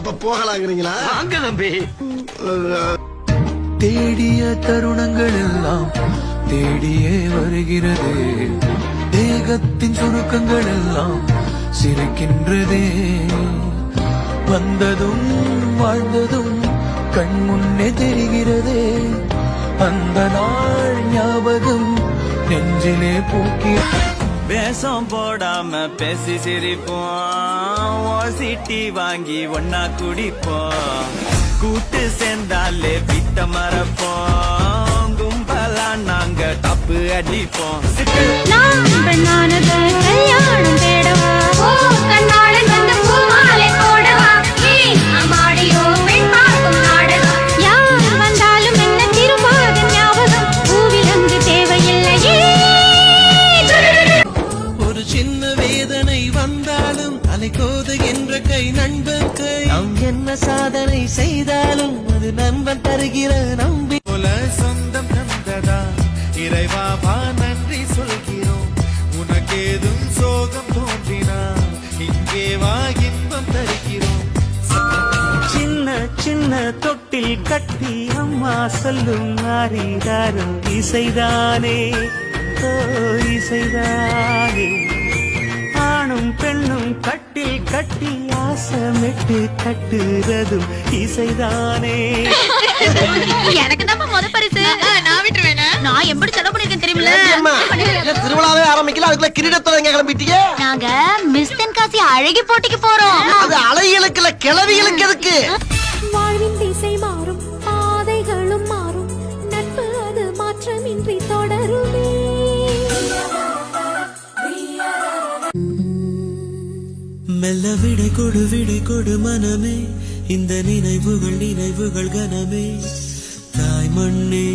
அப்ப போகலாங்கிறீங்களா? வாங்க தம்பி. தேடிய தருணங்கள் எல்லாம் தேடியே வருகிறது. தேகத்தின் சுருக்கங்கள் எல்லாம் சிரிக்கின்றதே. வந்ததும் வாழ்ந்ததும் கண் முன்னே தெரிகிறதே. அந்த நாள் ஞாபகம் நெஞ்சிலே பூக்கி வேஷம் போடாம பேசி சிரிப்போம். சிட்டி வாங்கி ஒன்னா குடிப்போம். கூட்டு சேர்ந்தாலே விட்ட மறப்போம். கும்பலா நாங்க தப்பு அடிப்போம். கல்யாணம் தேடவா கண்ணாளன் வந்து பூமாலை போடவா அம்மாடியோ பெண் பார்க்கும் நாடகம். யார் வந்தாலும் என்ன திரும்பாத ஞாபகம். பூவிலங்கு தேவையில்லையே. ஒரு சின்ன வேதனை வந்தாலும் அலைக்கோது என்ற கை நண்பன் கை. நாம் என்ன சாதனை செய்தாலும் அது நண்பன் தருகிற நம்பி போல சொந்தம் தந்ததா இறைவாபா நன்றி சொல்கிறோம். உனக்கேதும் சோகம் தோன்றினா இங்கே வா இன்பம் தருகிறோம். சின்ன சின்ன தொட்டில் கட்டி அம்மா சொல்லும் ஆரிதாரும் இசைதானே. இசைதானே. ஆணும் பெண்ணும் கட்டில் கட்டி ஆசமிட்டு கட்டுறதும் இசைதானே. எனக்கு தான் முத பரிசு. நான் விட்டுருவேன். நான் எப்படி செலவு பண்ணிருக்கேன் தெரியுமில்ல. திருவிழாவே ஆரம்பிக்கல, அதுக்குள்ள கிரீடத்தோட கிளம்பிட்டீங்க. நாங்க மிஸ் தென்காசி அழகி போட்டிக்கு போறோம். அது அலைகளுக்கு இல்ல, கிளவிகளுக்கு எதுக்கு? வாழ்வின் திசை மாறும், பாதைகளும் மாறும். நட்பு அது மாற்றமின்றி தொடருமே. மெல்ல விடை கொடு மனமே. இந்த நினைவுகள் கனமே. தாய் மண்ணே